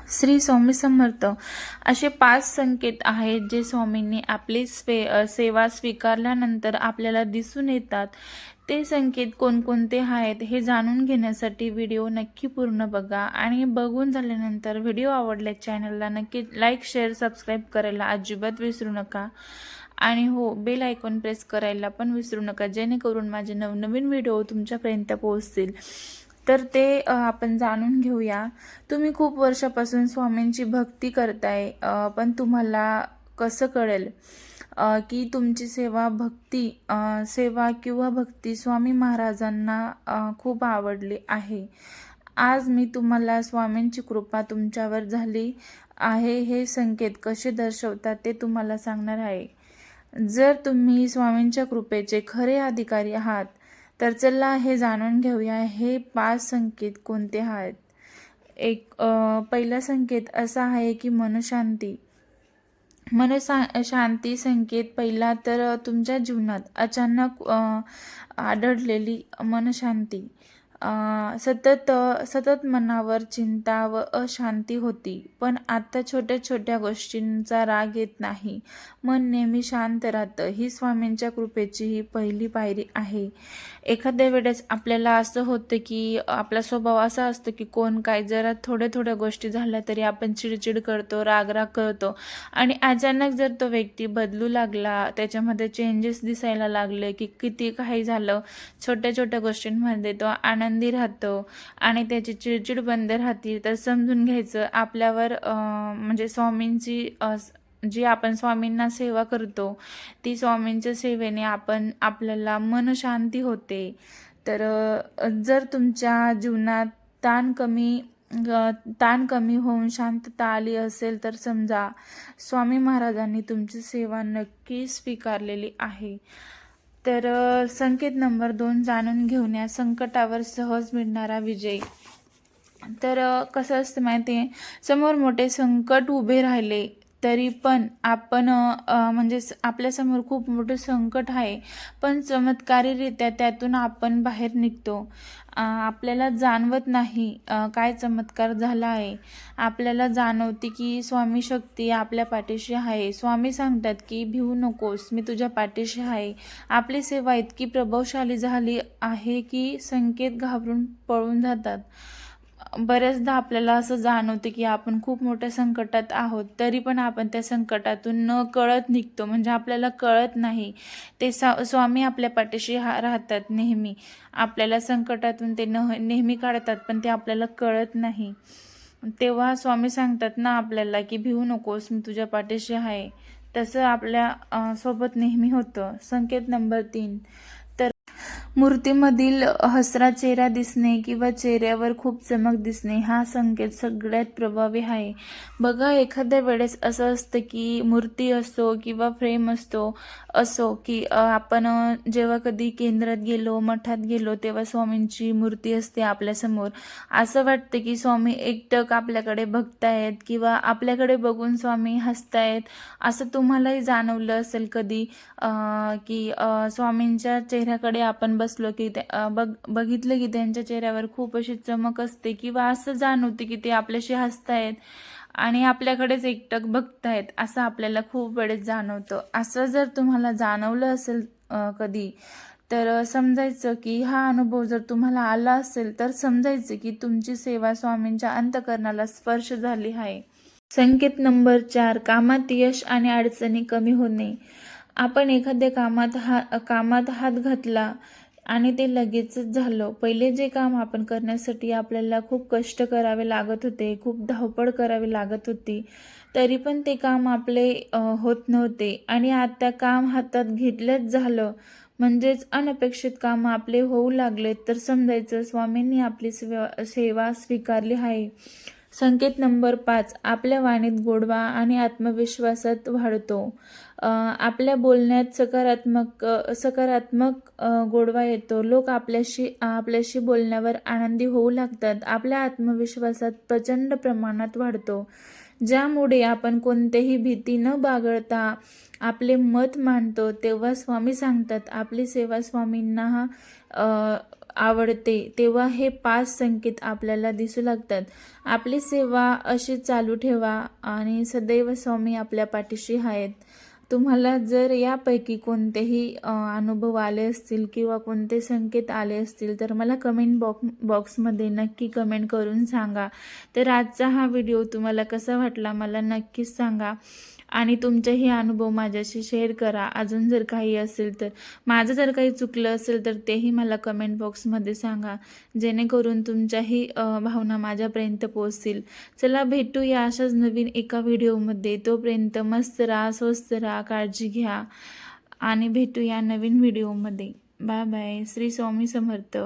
श्री स्वामी समर्थ असे 5 संकेत आहेत जे स्वामींनी आपली सेवा स्वीकारल्यानंतर आपल्याला दिसून येतात. ते संकेत कोणकोणते आहेत हे जाणून घेण्यासाठी व्हिडिओ नक्की पूर्ण बघा आणि बघून झाल्यानंतर व्हिडिओ आवडल्यास चॅनलला नक्की लाईक, शेअर, सबस्क्राईब करायला अजिबात विसरू नका. आणि हो, बेल आयकॉन प्रेस करायला पण विसरू नका, जेणेकरून माझे नवनवीन व्हिडिओ तुमच्यापर्यंत पोहोचतील. तर ते आपण जाणून घेऊया. तुम्ही खूप वर्षापासून स्वामींची भक्ती करताय, पण तुम्हाला कसं कळेल की तुमची सेवा किंवा भक्ती स्वामी महाराजांना खूप आवडली आहे? आज मी तुम्हाला स्वामींची कृपा तुमच्यावर झाली आहे हे संकेत कसे दर्शवतात ते तुम्हाला सांगणार आहे. जर तुम्ही स्वामींच्या कृपेचे खरे अधिकारी आहात तर चला हे जाणून घेऊया, हे 5 संकेत कोणते आहेत. पहिला संकेत असा आहे की मनशांती. शांती संकेत पहिला तर तुमच्या जीवनात अचानक आढळलेली मनशांती. सतत मनावर चिंता व अशांती होती, पण आता छोट्या छोट्या गोष्टींचा राग येत नाही. मन नेहमी शांत राहतं. ही स्वामींच्या कृपेची ही पहिली पायरी आहे. एखाद्या वेळेस आपल्याला असं होतं की आपला स्वभाव असा असतो की कोण काय जरा थोड्या गोष्टी झाल्या तरी आपण चिडचिड करतो, राग करतो, आणि अचानक जर तो व्यक्ती बदलू लागला, त्याच्यामध्ये चेंजेस दिसायला लागले की किती काही झालं, छोट्या गोष्टींमध्ये तो आनंदी राहतो आणि त्याची चिडचिड बंद राहते, तर समजून घ्यायचं आपल्यावर म्हणजे स्वामींची जी आपण स्वामींना सेवा करतो ती स्वामींच्या सेवेने आपल्याला मनशांती होते. तर जर तुमच्या जीवनात ताण कमी होऊन शांतता आली असेल तर समजा स्वामी महाराजांनी तुमची सेवा नक्की स्वीकारलेली आहे. तर संकेत नंबर 2 जाणून घेऊया, संकटावर सहज मिळणारा विजय. तर कसं असतं माहिती आहे, समोर मोठे संकट उभे राहिले तरी पण आपण म्हणजे आपल्यासमोर खूप मोठं संकट आहे, पण चमत्कारीरित्या त्यातून आपण बाहेर निघतो. आपल्याला जाणवत नाही काय चमत्कार झाला आहे. आपल्याला जाणवते की स्वामी शक्ती आपल्या पाठीशी आहे. स्वामी सांगतात की भिवू नकोस, मी तुझ्या पाठीशी आहे. आपली सेवा इतकी प्रभावशाली झाली आहे की संकेत घाबरून पळून जातात. बऱ्याचदा आपल्याला असं जाणवते की आपण खूप मोठ्या संकटात आहोत, तरी पण आपण त्या संकटातून न कळत निघतो, म्हणजे आपल्याला कळत नाही. ते स्वामी आपल्या पाठीशी राहतात नेहमी. आपल्याला संकटातून ते नेहमी काढतात, पण ते आपल्याला कळत नाही. तेव्हा स्वामी सांगतात ना आपल्याला की भिवू नकोस, मी तुझ्या पाठीशी आहे. तसं आपल्या सोबत नेहमी होतं. संकेत नंबर 3, मूर्तीमधील हसरा चेहरा दिसणे किंवा चेहऱ्यावर खूप चमक दिसणे हा संकेत सगळ्यात प्रभावी आहे. बघा, एखाद्या वेळेस असं असतं की मूर्ती असो किंवा फ्रेम असो की आपण जेव्हा कधी केंद्रात गेलो, मठात गेलो, तेव्हा स्वामींची मूर्ती असते आपल्यासमोर. असं वाटतं की स्वामी एकटक आपल्याकडे बघतायत किंवा आपल्याकडे बघून स्वामी हसतायत. असं तुम्हालाही जाणवलं असेल कधी की स्वामींच्या चेहऱ्याकडे आपण बसलो की बघितलं की त्यांच्या चेहऱ्यावर खूप अशी चमक असते, किंवा असं जाणवते की ते आपल्याशी हसतायत आणि आपल्याकडेच एकटक बघतायत, असं आपल्याला खूप वेळेस जाणवतं. असं जर तुम्हाला जाणवलं असेल कधी, तर समजायचं की हा अनुभव जर तुम्हाला आला असेल तर समजायचं की तुमची सेवा स्वामींच्या अंतःकरणाला स्पर्श झाली आहे. संकेत नंबर 4, कामात यश आणि अडचणी कमी होणे. आपण एखाद्या कामात हात घातला आणि ते लगेचच झालं. पहिले जे काम आपण करण्यासाठी आपल्याला खूप कष्ट करावे लागत होते, खूप धावपळ करावी लागत होती, तरी पण ते काम आपले होत नव्हते, आणि आता काम हातात घेतलंच झालं, म्हणजेच अनपेक्षित काम आपले होऊ लागले, तर समजायचं स्वामींनी आपली सेवा स्वीकारली आहे. संकेत नंबर 5, आपल्या वाणीत गोडवा आणि आत्मविश्वासात वाढतो. आपल्या बोलण्यात सकारात्मक गोडवा येतो. लोक आपल्याशी बोलण्यावर आनंदी होऊ लागतात. आपल्या आत्मविश्वासात प्रचंड प्रमाणात वाढतो, ज्यामुळे आपण कोणतीही भीती न बाळगता आपले मत मांडतो. तेव्हा स्वामी सांगतात आपली सेवा स्वामींना आवडते तेव्हा हे 5 संकेत आपल्याला दिसू लागतात. आपली सेवा अशी चालू ठेवा आणि सदैव स्वामी आपल्या पाठीशी आहेत. तुम्हाला जर यापैकी कोणतेही अनुभव आले असतील किंवा कोणते संकेत आले असतील तर मला कमेंट बॉक्समध्ये नक्की कमेंट करून सांगा. तर आजचा हा व्हिडिओ तुम्हाला कसा वाटला मला नक्कीच सांगा आणि तुमचेही अनुभव माझ्याशी शेअर करा. अजून जर काही असेल तर माझं जर काही चुकलं असेल तर तेही मला कमेंट बॉक्समध्ये सांगा, जेणेकरून तुमच्याही भावना माझ्यापर्यंत पोहोचतील. चला भेटूया अशाच नवीन एका व्हिडिओमध्ये. तोपर्यंत मस्त राहा, स्वस्त राहा, काळजी घ्या आणि भेटूया नवीन व्हिडिओमध्ये. Bye bye. श्री स्वामी समर्थ.